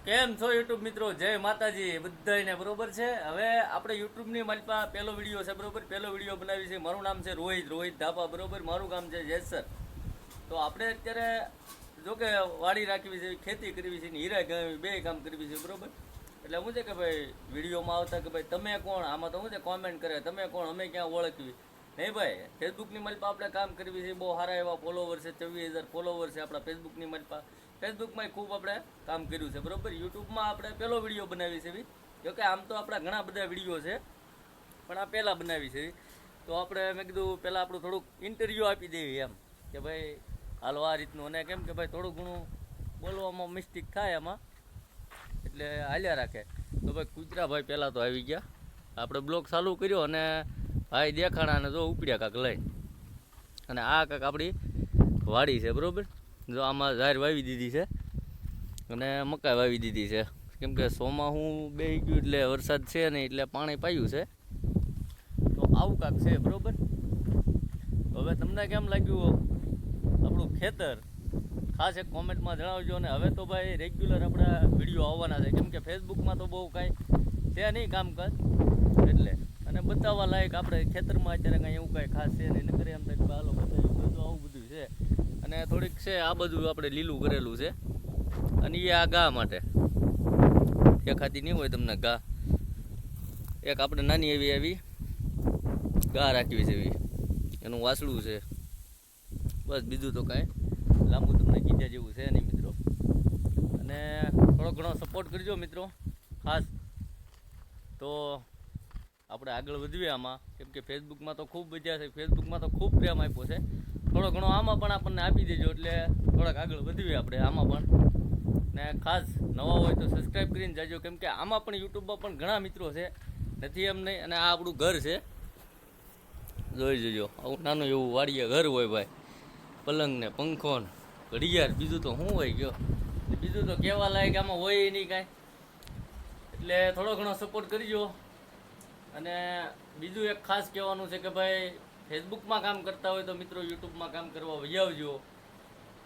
કેમ છો યુટ્યુબ મિત્રો? જય માતાજી બધાને. બરોબર છે. હવે આપણે યુટ્યુબની માલપા પહેલો વિડીયો છે. બરોબર, પહેલો વિડીયો બનાવી છે. મારું નામ છે રોહિત ધાપા. બરોબર, મારું ગામ છે જેસર. તો આપણે અત્યારે જો કે વાડી રાખવી છે, ખેતી કરવી છે, હીરા ગણવી, બે કામ કરવી છે. બરોબર, એટલે શું છે કે ભાઈ વિડીયોમાં આવતા કે ભાઈ તમે કોણ, આમાં તો શું છે કોમેન્ટ કરે તમે કોણ, અમે ક્યાં ઓળખવી. નહીં ભાઈ, ફેસબુકની માલપા આપણે કામ કરવી છે. બહુ સારા એવા ફોલોવર છે, 24,000 ફોલોવર છે આપણા ફેસબુકની માલપા. ફેસબુકમાં ખૂબ આપણે કામ કર્યું છે. બરોબર, યુટ્યુબમાં આપણે પહેલો વિડીયો બનાવી છે. જોકે આમ તો આપણા ઘણા બધા વિડીયો છે, પણ આ પહેલાં બનાવી છે. તો આપણે મેં કીધું પહેલાં આપણું થોડુંક ઇન્ટરવ્યૂ આપી દેવી એમ કે ભાઈ હાલો આ રીતનું. અને કેમ કે ભાઈ થોડું ઘણું બોલવામાં મિસ્ટેક થાય એમાં, એટલે હાલ્યા રાખે. તો ભાઈ કુતરાભાઈ પહેલાં તો આવી ગયા. આપણે બ્લોગ ચાલુ કર્યો અને ભાઈ દેખાણા અને જો ઉપડ્યા કાંક લઈ. અને આ કાંક આપણી વાડી છે. બરાબર, જો આમાં ઝાર વાવી દીધી છે અને મકાઈ વાવી દીધી છે. કેમ કે સોમાં હું બેસી ગયું એટલે વરસાદ છે નહીં, એટલે પાણી પાયું છે. તો આવું કાંક છે. બરાબર, હવે તમને કેમ લાગ્યું આપણું ખેતર, ખાસ એક કોમેન્ટમાં જણાવજો. અને હવે તો ભાઈ રેગ્યુલર આપણા વિડીયો આવવાના છે. કેમ કે ફેસબુકમાં તો બહુ કાંઈ છે નહીં કામકાજ, એટલે અને બતાવવા લાયક આપણે ખેતરમાં અત્યારે કાંઈ એવું કાંઈ ખાસ છે નહીં. નકર એમ થાય કે હાલો બતાવ્યું, બધું આવું બધું છે. અને થોડીક છે આ બધું આપણે લીલું કરેલું છે. અને એ આ ઘા માટે દેખાતી નહીં હોય તમને ઘા, એક આપણે નાની એવી ઘા રાખવી છે, એવી એનું વાસળું છે. બસ, બીજું તો કાંઈ લાંબુ તમને કીધા જેવું છે નહીં મિત્રો. અને થોડો ઘણો સપોર્ટ કરજો મિત્રો ખાસ, તો આપણે આગળ વધીએ આમાં. કેમ કે ફેસબુકમાં તો ખૂબ બધા છે, ફેસબુકમાં તો ખૂબ પ્રેમ આપ્યો છે. થોડો ઘણો આમાં પણ આપણને આપી દેજો, એટલે થોડાક આગળ વધીએ આપણે આમાં પણ. ને ખાસ નવા હોય તો સબસ્ક્રાઈબ કરીને જાજો. કેમ કે આમાં પણ યુટ્યુબમાં પણ ઘણા મિત્રો છે, નથી એમ નહીં. અને આ આપણું ઘર છે, જોઈ જજો. આવું નાનું એવું વાડીએ ઘર હોય ભાઈ, પલંગ ને પંખો ને ઘડિયાળ, બીજું તો શું હોય ગયો, બીજું તો કહેવા લાયક આમાં હોય નહીં કાંઈ. એટલે થોડો ઘણો સપોર્ટ કરજો. અને બીજું એક ખાસ કહેવાનું છે કે ભાઈ ફેસબુકમાં કામ કરતા હોય તો મિત્રો યુટ્યુબમાં કામ કરવા વહી આવજો.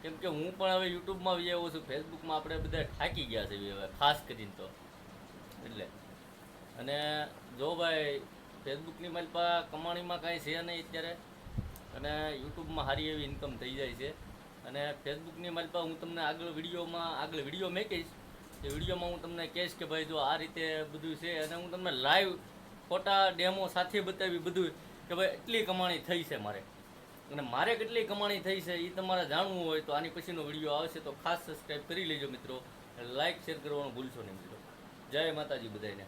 કેમ કે હું પણ હવે યુટ્યુબમાં વહી આવ્યો છું. ફેસબુકમાં આપણે બધા થાકી ગયા છે હવે ખાસ કરીને તો, એટલે. અને જો ભાઈ ફેસબુકની માલપા કમાણીમાં કાંઈ છે નહીં અત્યારે, અને યુટ્યુબમાં સારી એવી ઇન્કમ થઈ જાય છે. અને ફેસબુકની માલપા હું તમને આગળ વિડીયો મેકીશ. એ વિડીયોમાં હું તમને કહીશ કે ભાઈ જો આ રીતે બધું છે. અને હું તમને લાઈવ ફોટા ડેમો સાથે બતાવી બધું કે ભાઈ એટલી કમાણી થઈ છે મારે, અને મારે કેટલી કમાણી થઈ છે એ તમારે જાણવું હોય તો આની પછીનો વિડીયો આવશે, તો ખાસ સબસ્ક્રાઈબ કરી લેજો મિત્રો. લાઈક શેર કરવાનું ભૂલશો નહીં મિત્રો. જય માતાજી બધાને.